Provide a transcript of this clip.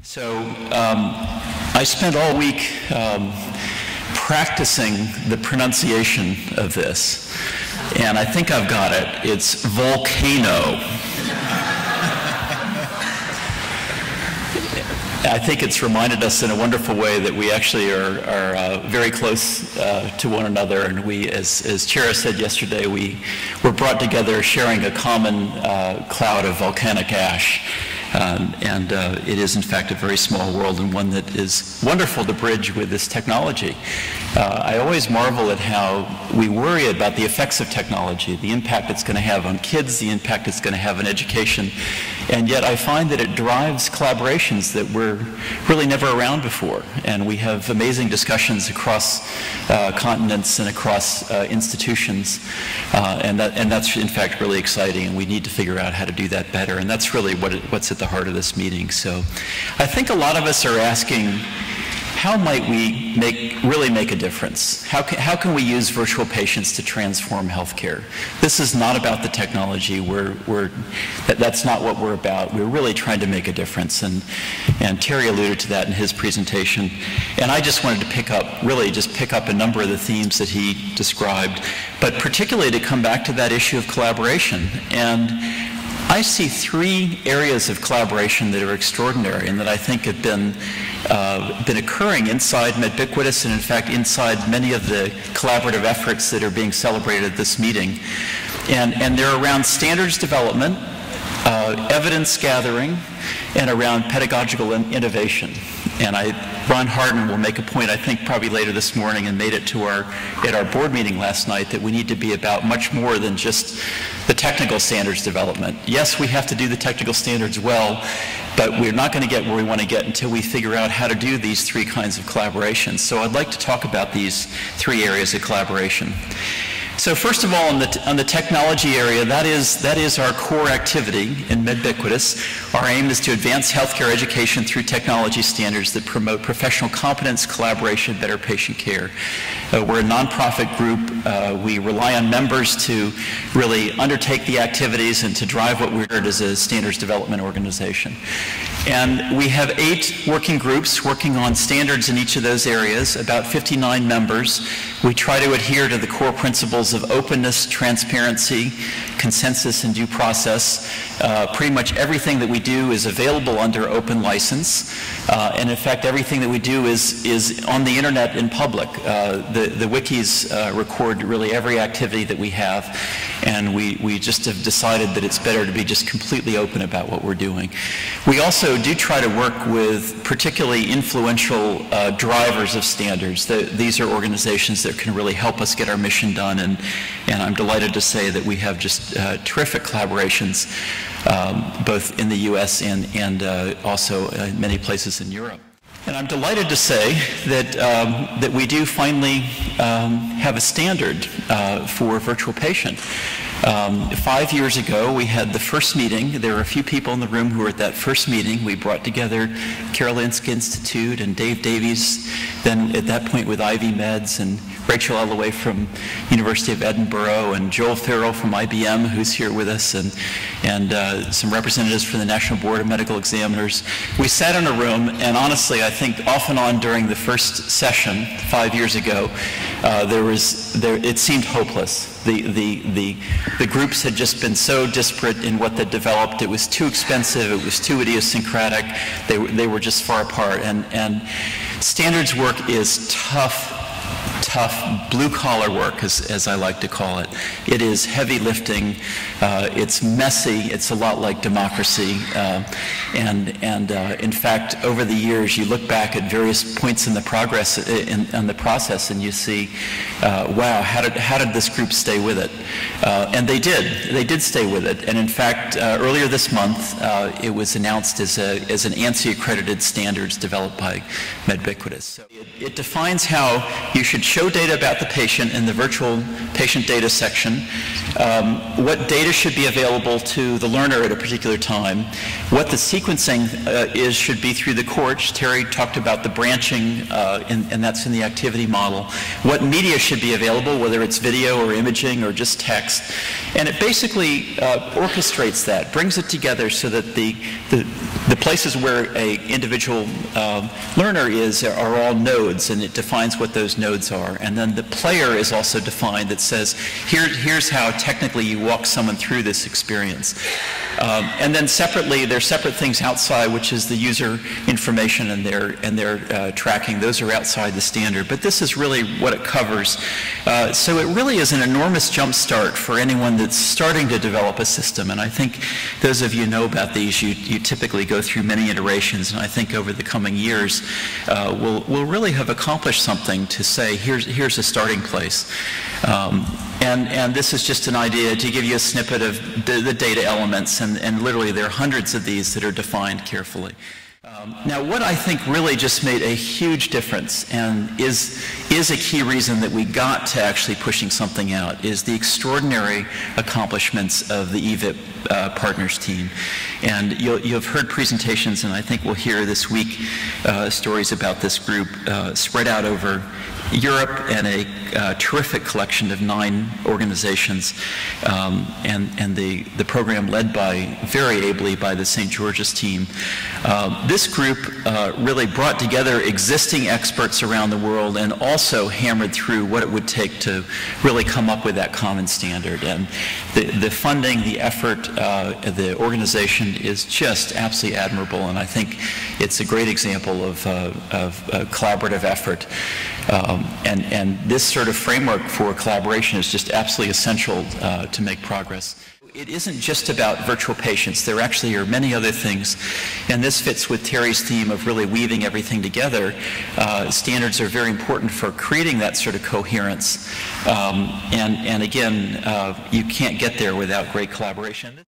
So I spent all week practicing the pronunciation of this, and I think I've got it. It's volcano. I think it's reminded us in a wonderful way that we actually are very close to one another, and we, as Chera said yesterday, we were brought together sharing a common cloud of volcanic ash. It is, in fact, a very small world, and one that is wonderful to bridge with this technology. I always marvel at how we worry about the effects of technology, the impact it's going to have on kids, the impact it's going to have on education, and yet I find that it drives collaborations that were really never around before, and we have amazing discussions across continents and across institutions, and that's, in fact, really exciting, and we need to figure out how to do that better, and that's really what's at the heart of this meeting. So I think a lot of us are asking, how might we really make a difference? How can we use virtual patients to transform healthcare? This is not about the technology. That's not what we're about. We're really trying to make a difference, and Terry alluded to that in his presentation. And I just wanted to pick up a number of the themes that he described, but particularly to come back to that issue of collaboration. And I see three areas of collaboration that are extraordinary and that I think have been occurring inside MedBiquitous and, in fact, inside many of the collaborative efforts that are being celebrated at this meeting. And they're around standards development, evidence gathering, and around pedagogical innovation. And Ron Harden will make a point, I think, probably later this morning, and made it to at our board meeting last night, that we need to be about much more than just the technical standards development. Yes, we have to do the technical standards well, but we're not going to get where we want to get until we figure out how to do these three kinds of collaborations. So I'd like to talk about these three areas of collaboration. So first of all, on the technology area, that is our core activity in MedBiquitous. Our aim is to advance healthcare education through technology standards that promote professional competence, collaboration, better patient care. We're a nonprofit group. We rely on members to really undertake the activities and to drive what we're as a standards development organization. And we have 8 working groups working on standards in each of those areas, about 59 members. We try to adhere to the core principles of openness, transparency, consensus, and due process. Pretty much everything that we do is available under open license. And in fact, everything that we do is on the internet in public. The wikis record really every activity that we have. And we just have decided that it's better to be just completely open about what we're doing. We also do try to work with particularly influential drivers of standards. These are organizations that can really help us get our mission done, and I'm delighted to say that we have just terrific collaborations both in the US and also in many places in Europe. And I'm delighted to say that we do finally have a standard for virtual patient. 5 years ago, we had the first meeting. There were a few people in the room who were at that first meeting. We brought together Karolinska Institute and Dave Davies, then at that point with Ivy Meds, and Rachel all the way from University of Edinburgh, and Joel Farrell from IBM, who's here with us, and some representatives from the National Board of Medical Examiners. We sat in a room, and honestly, I think off and on during the first session 5 years ago, it seemed hopeless. The groups had just been so disparate in what they developed. It was too expensive. It was too idiosyncratic. They were just far apart. And standards work is tough blue-collar work, as I like to call it. It is heavy lifting. It's messy. It's a lot like democracy. In fact, over the years, you look back at various points in the process, and you see, wow, how did this group stay with it? And they did. They did stay with it. And in fact, earlier this month, it was announced as an ANSI-accredited standards developed by MedBiquitous. So it defines how you should show data about the patient in the virtual patient data section, what data should be available to the learner at a particular time, what the sequencing should be through the course. Terry talked about the branching, and that's in the activity model. What media should be available, whether it's video or imaging or just text. And it basically orchestrates that, brings it together so that the places where an individual learner is are all nodes, and it defines what those nodes are. And then the player is also defined that says, here's how technically you walk someone through this experience. And then separately, there's separate things outside, which is the user information and their tracking. Those are outside the standard. But this is really what it covers. So it really is an enormous jump start for anyone that's starting to develop a system. And I think those of you know about these, you typically go through many iterations. And I think over the coming years, we'll really have accomplished something to say, here's a starting place. And this is just an idea to give you a snippet of the data elements, and literally there are hundreds of these that are defined carefully. Now, what I think really just made a huge difference and is a key reason that we got to actually pushing something out is the extraordinary accomplishments of the EVIP partners team. And you've heard presentations, and I think we'll hear this week stories about this group spread out over Europe and a terrific collection of 9 organizations, and the program led by, very ably, by the St. George's team. This group really brought together existing experts around the world and also hammered through what it would take to really come up with that common standard. And the funding, the effort, the organization is just absolutely admirable, and I think it's a great example of collaborative effort. And this sort of framework for collaboration is just absolutely essential to make progress. It isn't just about virtual patients. There actually are many other things, and this fits with Terry's theme of really weaving everything together. Standards are very important for creating that sort of coherence, and again, you can't get there without great collaboration.